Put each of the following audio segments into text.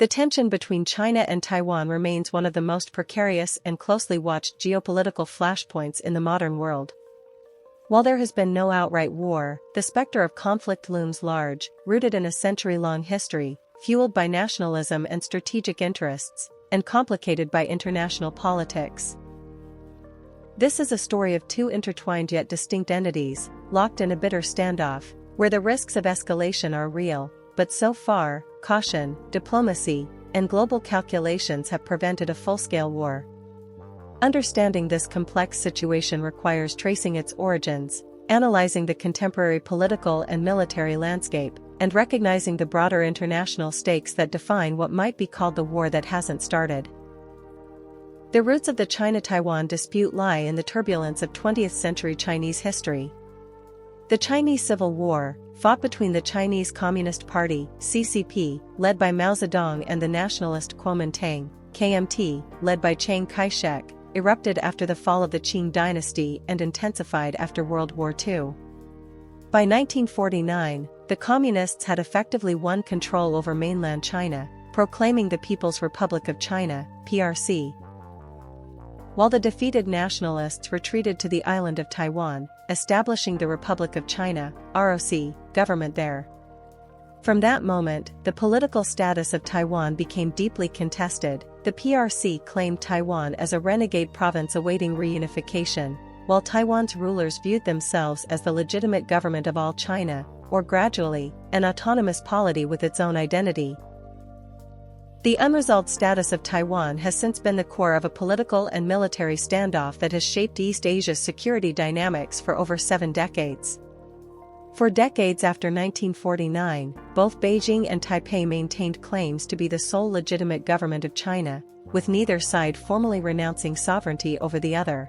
The tension between China and Taiwan remains one of the most precarious and closely watched geopolitical flashpoints in the modern world. While there has been no outright war, the specter of conflict looms large, rooted in a century-long history, fueled by nationalism and strategic interests, and complicated by international politics. This is a story of two intertwined yet distinct entities, locked in a bitter standoff, where the risks of escalation are real, but so far, caution, diplomacy, and global calculations have prevented a full-scale war. Understanding this complex situation requires tracing its origins, analyzing the contemporary political and military landscape, and recognizing the broader international stakes that define what might be called the war that hasn't started. The roots of the China-Taiwan dispute lie in the turbulence of 20th-century Chinese history. The Chinese Civil War, fought between the Chinese Communist Party (CCP), led by Mao Zedong, and the nationalist Kuomintang (KMT), led by Chiang Kai-shek, erupted after the fall of the Qing dynasty and intensified after World War II. By 1949, the Communists had effectively won control over mainland China, proclaiming the People's Republic of China (PRC). While the defeated nationalists retreated to the island of Taiwan, establishing the Republic of China (ROC) government there. From that moment, the political status of Taiwan became deeply contested. The PRC claimed Taiwan as a renegade province awaiting reunification, while Taiwan's rulers viewed themselves as the legitimate government of all China, or gradually, an autonomous polity with its own identity. The unresolved status of Taiwan has since been the core of a political and military standoff that has shaped East Asia's security dynamics for over 7 decades. For decades after 1949, both Beijing and Taipei maintained claims to be the sole legitimate government of China, with neither side formally renouncing sovereignty over the other.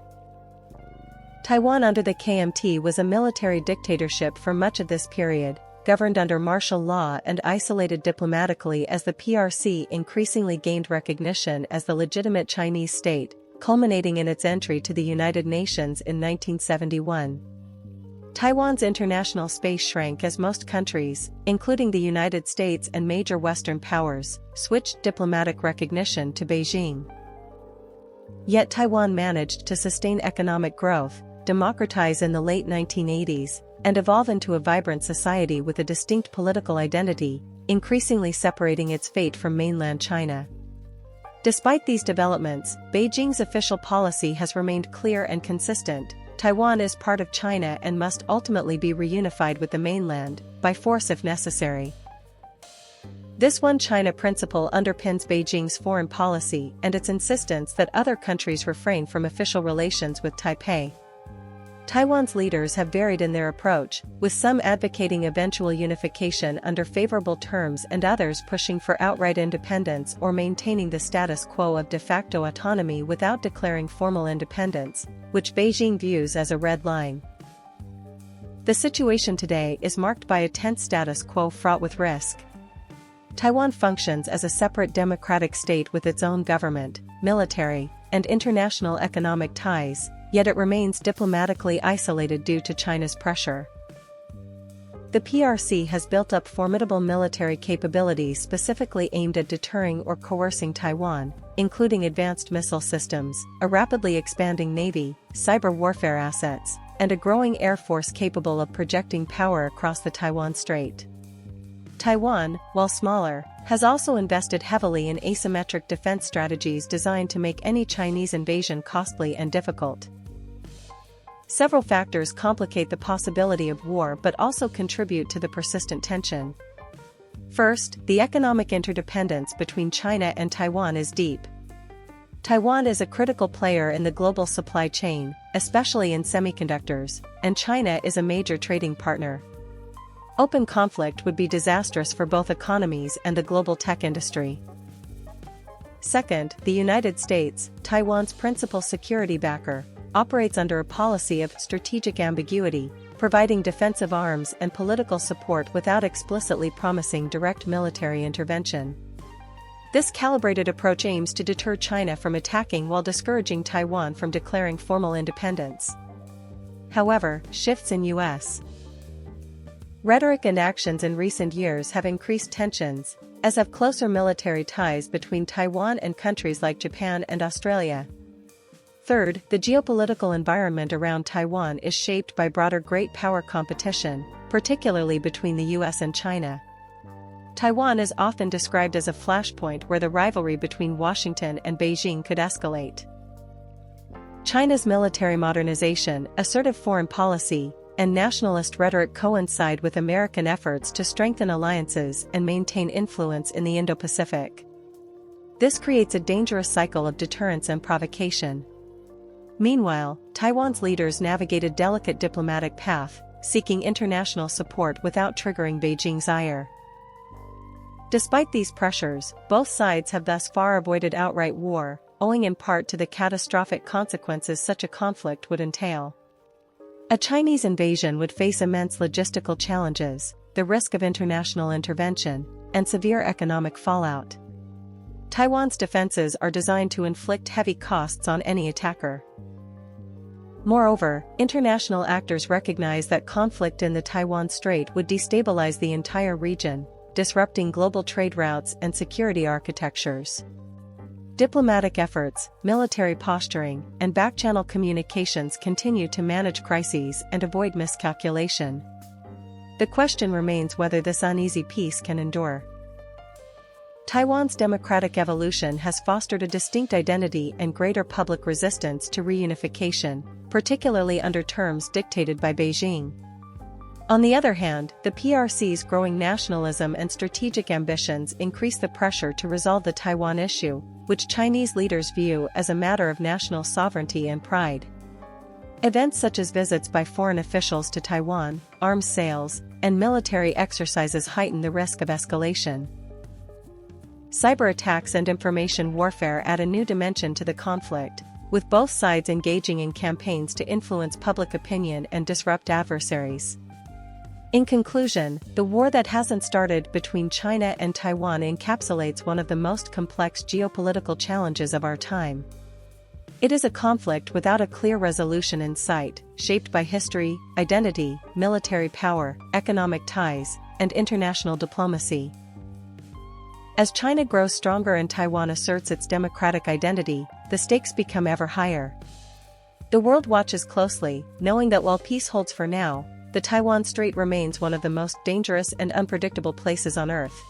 Taiwan under the KMT was a military dictatorship for much of this period, governed under martial law and isolated diplomatically as the PRC increasingly gained recognition as the legitimate Chinese state, culminating in its entry to the United Nations in 1971. Taiwan's international space shrank as most countries, including the United States and major Western powers, switched diplomatic recognition to Beijing. Yet Taiwan managed to sustain economic growth, democratize in the late 1980s, and evolve into a vibrant society with a distinct political identity, increasingly separating its fate from mainland China. Despite these developments, Beijing's official policy has remained clear and consistent. Taiwan is part of China and must ultimately be reunified with the mainland, by force if necessary. This One China principle underpins Beijing's foreign policy and its insistence that other countries refrain from official relations with Taipei. Taiwan's leaders have varied in their approach, with some advocating eventual unification under favorable terms and others pushing for outright independence or maintaining the status quo of de facto autonomy without declaring formal independence, which Beijing views as a red line. The situation today is marked by a tense status quo fraught with risk. Taiwan functions as a separate democratic state with its own government, military, and international economic ties, yet it remains diplomatically isolated due to China's pressure. The PRC has built up formidable military capabilities specifically aimed at deterring or coercing Taiwan, including advanced missile systems, a rapidly expanding navy, cyber warfare assets, and a growing air force capable of projecting power across the Taiwan Strait. Taiwan, while smaller, has also invested heavily in asymmetric defense strategies designed to make any Chinese invasion costly and difficult. Several factors complicate the possibility of war but also contribute to the persistent tension. First, the economic interdependence between China and Taiwan is deep. Taiwan is a critical player in the global supply chain, especially in semiconductors, and China is a major trading partner. Open conflict would be disastrous for both economies and the global tech industry. Second, the United States, Taiwan's principal security backer, operates under a policy of strategic ambiguity, providing defensive arms and political support without explicitly promising direct military intervention. This calibrated approach aims to deter China from attacking while discouraging Taiwan from declaring formal independence. However, shifts in U.S. rhetoric and actions in recent years have increased tensions, as have closer military ties between Taiwan and countries like Japan and Australia. Third, the geopolitical environment around Taiwan is shaped by broader great power competition, particularly between the US and China. Taiwan is often described as a flashpoint where the rivalry between Washington and Beijing could escalate. China's military modernization, assertive foreign policy, and nationalist rhetoric coincide with American efforts to strengthen alliances and maintain influence in the Indo-Pacific. This creates a dangerous cycle of deterrence and provocation. Meanwhile, Taiwan's leaders navigate a delicate diplomatic path, seeking international support without triggering Beijing's ire. Despite these pressures, both sides have thus far avoided outright war, owing in part to the catastrophic consequences such a conflict would entail. A Chinese invasion would face immense logistical challenges, the risk of international intervention, and severe economic fallout. Taiwan's defenses are designed to inflict heavy costs on any attacker. Moreover, international actors recognize that conflict in the Taiwan Strait would destabilize the entire region, disrupting global trade routes and security architectures. Diplomatic efforts, military posturing, and back-channel communications continue to manage crises and avoid miscalculation. The question remains whether this uneasy peace can endure. Taiwan's democratic evolution has fostered a distinct identity and greater public resistance to reunification, particularly under terms dictated by Beijing. On the other hand, the PRC's growing nationalism and strategic ambitions increase the pressure to resolve the Taiwan issue, which Chinese leaders view as a matter of national sovereignty and pride. Events such as visits by foreign officials to Taiwan, arms sales, and military exercises heighten the risk of escalation. Cyber attacks and information warfare add a new dimension to the conflict, with both sides engaging in campaigns to influence public opinion and disrupt adversaries. In conclusion, the war that hasn't started between China and Taiwan encapsulates one of the most complex geopolitical challenges of our time. It is a conflict without a clear resolution in sight, shaped by history, identity, military power, economic ties, and international diplomacy. As China grows stronger and Taiwan asserts its democratic identity, the stakes become ever higher. The world watches closely, knowing that while peace holds for now, the Taiwan Strait remains one of the most dangerous and unpredictable places on Earth.